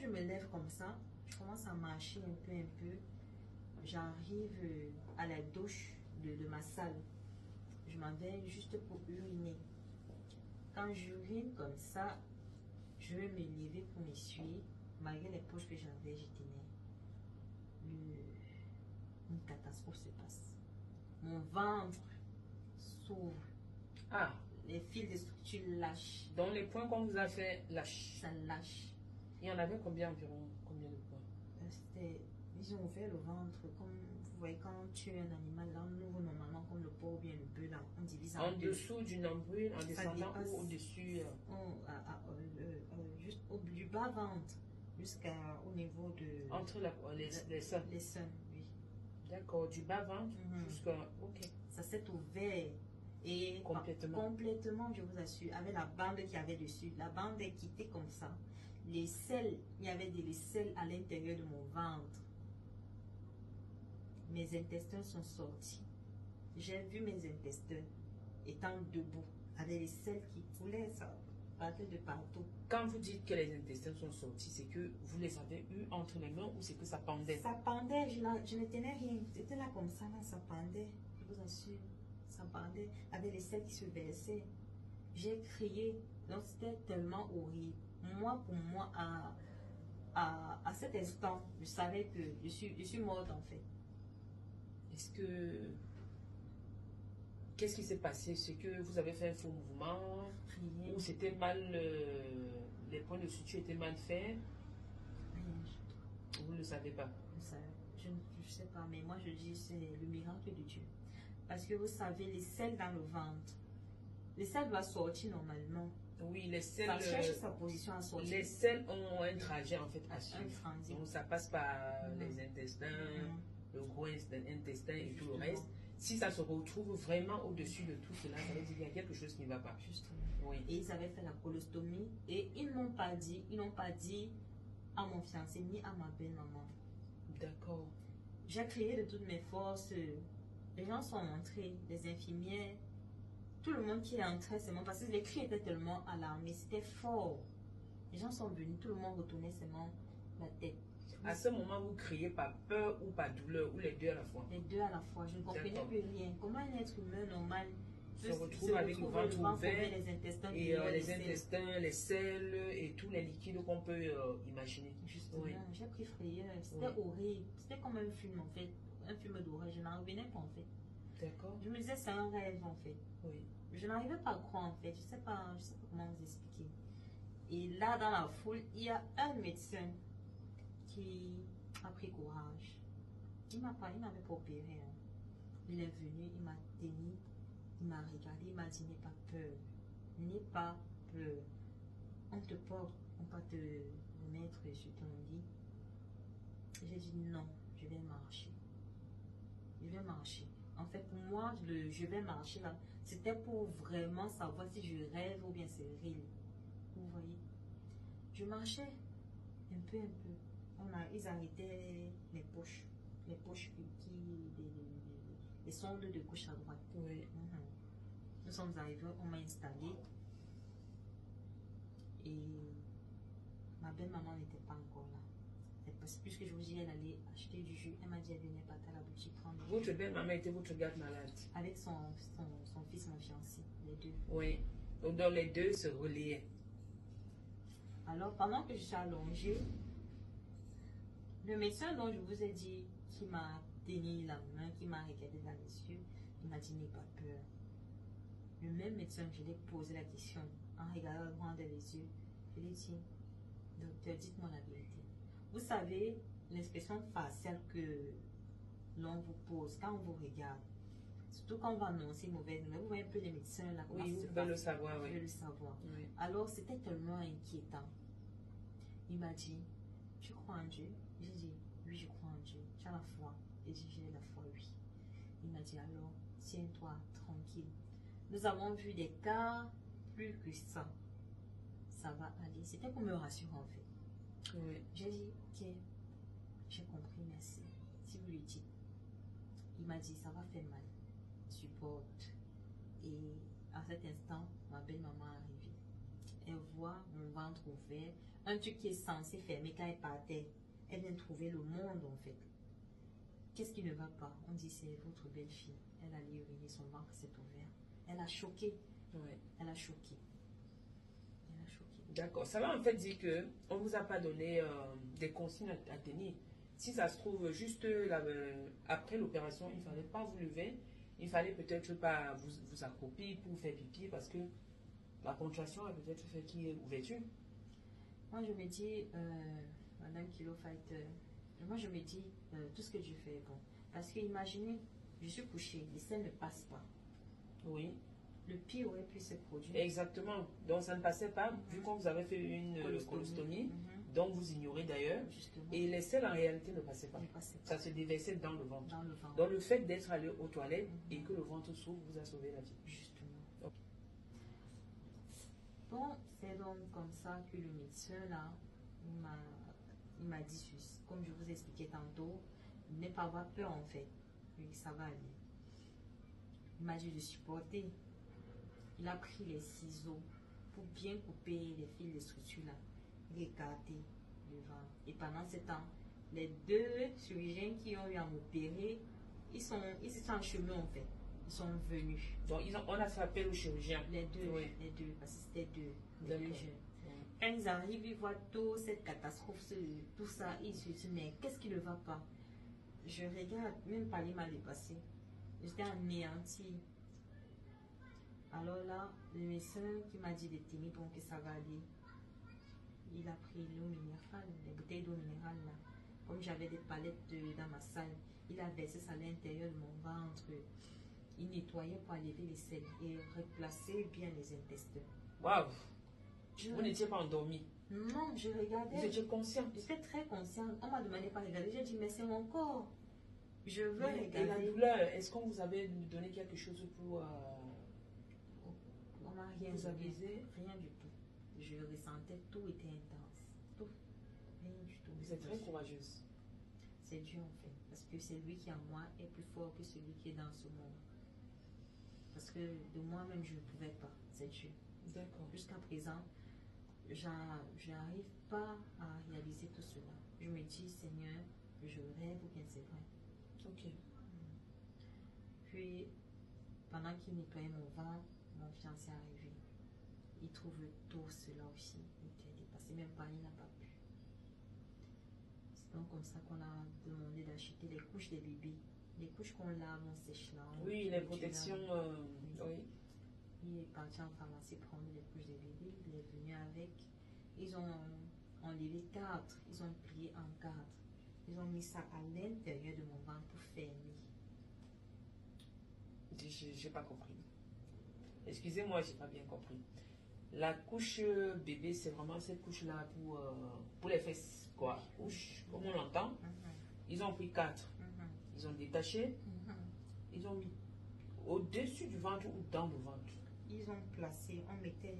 je me lève comme ça, je commence à marcher un peu. J'arrive à la douche de ma salle. Je m'en vais juste pour uriner. Quand j'urine comme ça, je vais me lever pour m'essuyer. Malgré les poches que j'avais, je tenais. Une catastrophe se passe. Mon ventre s'ouvre. Ah, Les fils de structure lâchent. dans les points qu'on vous a fait lâche. Ça lâche. Il y en avait combien environ? Combien de points? Ils ont ouvert le ventre. Comme vous voyez, quand on tue un animal, là, on ouvre normalement comme le porc ou bien le bœuf, là, on divise en deux. Dessous du nombril, en descendant ou au-dessus? Juste du bas ventre jusqu'au niveau de... Entre les seins. Les seins, oui. D'accord, du bas ventre jusqu'à... Ok. Ça s'est ouvert. Et complètement, je vous assure, avec la bande qu'il y avait dessus. La bande est quittée comme ça. Les selles, il y avait des selles à l'intérieur de mon ventre. Mes intestins sont sortis. J'ai vu mes intestins étant debout, avec les selles qui coulaient, ça partait de partout. Quand vous dites que les intestins sont sortis, c'est que vous les avez eus entre les mains ou c'est que ça pendait? Ça pendait, je ne tenais rien. C'était là comme ça, là, ça pendait, je vous assure. Ça pendait, avec les selles qui se versaient. J'ai crié, donc c'était tellement horrible. Moi, pour moi, à cet instant, je savais que je suis morte en fait. Est-ce que... Qu'est-ce qui s'est passé? C'est que vous avez fait un faux mouvement? Rien. Ou c'était mal... les points de suture étaient mal faits? Rien. Vous ne le savez pas? Je ne sais pas, mais moi je dis c'est le miracle de Dieu. Parce que vous savez, les selles dans le ventre, les selles doivent sortir normalement. Oui, les selles... Ça cherche sa position à sortir. Les selles ont un trajet en fait à suivre. Un donc ça passe par les intestins, le gros intestin et tout le reste. Si ça se retrouve vraiment au-dessus de tout cela, ça veut dire qu'il y a quelque chose qui ne va pas. Justement. Oui. Et ils avaient fait la colostomie et ils n'ont pas dit à mon fiancé ni à ma belle-maman. D'accord. J'ai crié de toutes mes forces. Les gens sont entrés, les infirmières, tout le monde qui est entré, c'est moi, parce que les cris étaient tellement alarmés, c'était fort. Les gens sont venus, tout le monde retournait seulement la tête. À ce moment, vous criez par peur ou par douleur, ou les deux à la fois? Les deux à la fois, je ne comprenais plus rien. Comment un être humain normal se retrouve avec le ventre ouvert, les intestins, et les intestins, les selles et tous les liquides qu'on peut imaginer. Justement, j'ai pris frayeur, c'était horrible, c'était comme un film en fait. Un film d'horreur, je n'en revenais pas en fait. D'accord. Je me disais c'est un rêve en fait. Oui. Je n'arrivais pas à croire en fait, je sais pas comment vous expliquer. Et là dans la foule, il y a un médecin qui a pris courage. Il m'avait pas opéré. Hein. Il est venu, il m'a tenu, il m'a regardé, il m'a dit n'aie pas peur. N'aie pas peur. On te porte, on va te mettre sur ton lit. J'ai dit non, je vais marcher. Je vais marcher. En fait, pour moi, je vais marcher là, c'était pour vraiment savoir si je rêve ou bien c'est réel. Vous voyez? Je marchais un peu. Ils arrêtaient les poches les sondes de gauche à droite. Oui. Nous sommes arrivés, on m'a installé et ma belle-maman n'était pas encore là. Puisque je vous dis, elle allait acheter du jus. Elle m'a dit, elle venait pas à la boutique prendre. Votre belle-maman était votre garde malade? Avec son fils, mon fiancé, les deux. Oui. Donc les deux se reliaient. Alors, pendant que je suis allongée, le médecin dont je vous ai dit, qui m'a tenu la main, qui m'a regardé dans les yeux, il m'a dit, n'aie pas peur. Le même médecin, je lui ai posé la question, en regardant droit dans les yeux, je lui ai dit, docteur, dites-moi la vérité. Vous savez, l'expression faciale que l'on vous pose quand on vous regarde, surtout quand on va annoncer une mauvaise nouvelle, vous voyez un peu les médecins là. Oui, vous pouvez le savoir. Oui. Le savoir. Oui. Alors, c'était tellement inquiétant. Il m'a dit, tu crois en Dieu? J'ai dit, oui, je crois en Dieu. Tu as la foi? J'ai dit, j'ai la foi, oui. Il m'a dit, alors, tiens-toi tranquille. Nous avons vu des cas plus que ça. Ça va aller. C'était pour me rassurer en fait. Oui. J'ai dit, ok, j'ai compris, merci. Si vous lui dites. Il m'a dit, ça va faire mal. Supporte. Et à cet instant, ma belle-maman est arrivée. Elle voit mon ventre ouvert, un truc qui est censé fermer quand elle partait. Elle vient de trouver le monde en fait. Qu'est-ce qui ne va pas? On dit c'est votre belle-fille. Elle allait uriner, son ventre s'est ouvert. Elle a choqué. Ouais. Elle a choqué. Elle a choqué. D'accord. Ça va en fait dire que on vous a pas donné des consignes à tenir. Si ça se trouve, juste après l'opération, il ne fallait pas vous lever. Il fallait peut-être pas vous accroupir pour faire pipi parce que la contraction a peut-être fait qu'il y ait ouverture. Moi, je me dis, Madame Kilo Fighter, moi, je me dis, tout ce que je fais est bon. Parce que imaginez, je suis couchée, les selles ne passent pas. Oui. Le pire aurait pu se produire. Exactement. Donc, ça ne passait pas, vu qu'on vous avait fait une colostomie, dont vous ignorez d'ailleurs. Et les selles, en réalité, ne passaient pas. Ça se déversait dans le ventre. Donc, le fait d'être allé aux toilettes et que le ventre s'ouvre vous a sauvé la vie. Justement. Okay. Bon, c'est donc comme ça que le médecin, là, il m'a dit ceci. Comme je vous expliquais tantôt, ne pas avoir peur, en fait. Oui, ça va aller. Il m'a dit de supporter. Il a pris les ciseaux pour bien couper les fils de structure là. Il écarté le ventre. Et pendant ce temps, les deux chirurgiens qui ont eu à m'opérer, ils sont en chemin en fait. Ils sont venus. Donc on a fait appel aux chirurgiens. Les deux, oui. Les deux, parce que c'était deux jeunes. Quand ils arrivent, ils voient toute cette catastrophe, tout ça, ils se disent mais qu'est-ce qui ne va pas? Je regarde, même pas les m'a dépassé. J'étais anéantie. Alors là, le médecin qui m'a dit de tenir pour que ça va aller, il a pris l'eau minérale, les bouteilles d'eau minérale là. Comme j'avais des palettes dans ma salle, il a versé ça à l'intérieur de mon ventre. Il nettoyait pour enlever les selles et replacer bien les intestins. Waouh! Vous n'étiez pas endormi? Non, je regardais. Vous étiez consciente? J'étais très consciente. On m'a demandé pas de regarder. J'ai dit, mais c'est mon corps. Je veux regarder. Et la douleur, est-ce qu'on vous avait donné quelque chose pour... On m'a rien vous avisé? Rien du tout. Je ressentais, tout était intense. Tout. Rien du tout. Vous êtes très courageuse. C'est Dieu en fait. Parce que c'est lui qui en moi est plus fort que celui qui est dans ce monde. Parce que de moi-même, je ne pouvais pas. C'est Dieu. D'accord. Jusqu'à présent, je n'arrive pas à réaliser tout cela. Je me dis, Seigneur, je rêve ou bien c'est vrai. Ok. Puis, pendant qu'il nettoyait mon ventre, mon fiancé est arrivé. Il trouve tout cela aussi. Il était dépassé, même pas, il n'a pas pu. C'est donc comme ça qu'on a demandé d'acheter les couches des bébés. Les couches qu'on lave, on sèche là. Oui, les protections. Oui. Il est parti en pharmacie prendre les couches des bébés. Il est venu avec. Ils ont enlevé 4. Ils ont plié en 4. Ils ont mis ça à l'intérieur de mon ventre pour fermer. J'ai pas compris. Excusez-moi, j'ai pas bien compris. La couche bébé, c'est vraiment cette couche-là pour les fesses, quoi. Couche, comme on l'entend. Ils ont pris 4. Ils ont détaché. Ils ont mis au-dessus du ventre ou dans le ventre. Ils ont placé, on mettait,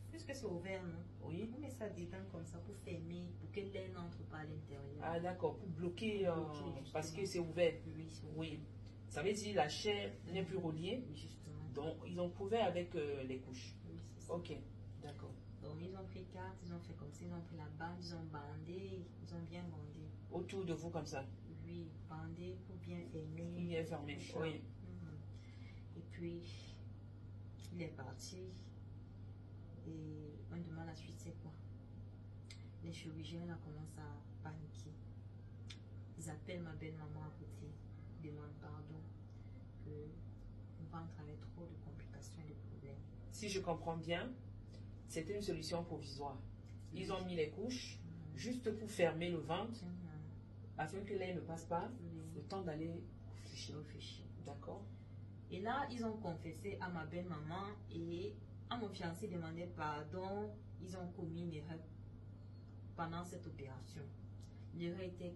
puisque c'est ouvert, non? Oui. On met ça dedans comme ça pour fermer, pour que l'air n'entre pas à l'intérieur. Ah d'accord, pour bloquer, parce que c'est ouvert. Oui, c'est ouvert. Oui. Ça veut dire la chair n'est plus reliée. Justement. Donc ils ont couvert avec les couches. Oui, c'est ça. Ok, d'accord. Donc ils ont pris 4, ils ont fait comme ça, ils ont pris la bande, ils ont bandé, ils ont bien bandé. Autour de vous comme ça. Oui, bandé pour bien fermer. Pour bien fermer, oui. Et puis, il est parti. Et on demande la suite, c'est quoi? Les chirurgiens là commencent à paniquer. Ils appellent ma belle-maman à côté, demandent pardon, que le ventre avait trop de complications et de problèmes. Si je comprends bien, c'était une solution provisoire. Ils ont mis les couches juste pour fermer le ventre, afin que l'air ne passe pas, le temps d'aller réfléchir. D'accord. Et là, ils ont confessé à ma belle-maman et à mon fiancé demandé pardon. Ils ont commis une erreur pendant cette opération. L'erreur était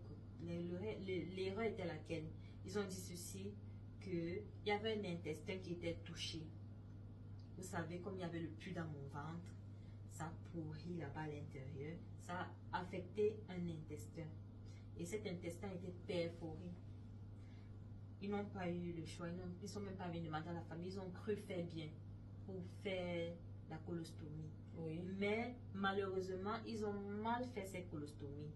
laquelle? Ils ont dit ceci, qu'il y avait un intestin qui était touché. Vous savez, comme il y avait le pus dans mon ventre, ça pourrit là-bas à l'intérieur. Ça a affecté un intestin. Et cet intestin était perforé. Ils n'ont pas eu le choix. Ils ne sont même pas venus demander à la famille. Ils ont cru faire bien pour faire la colostomie. Oui. Mais malheureusement, ils ont mal fait cette colostomies.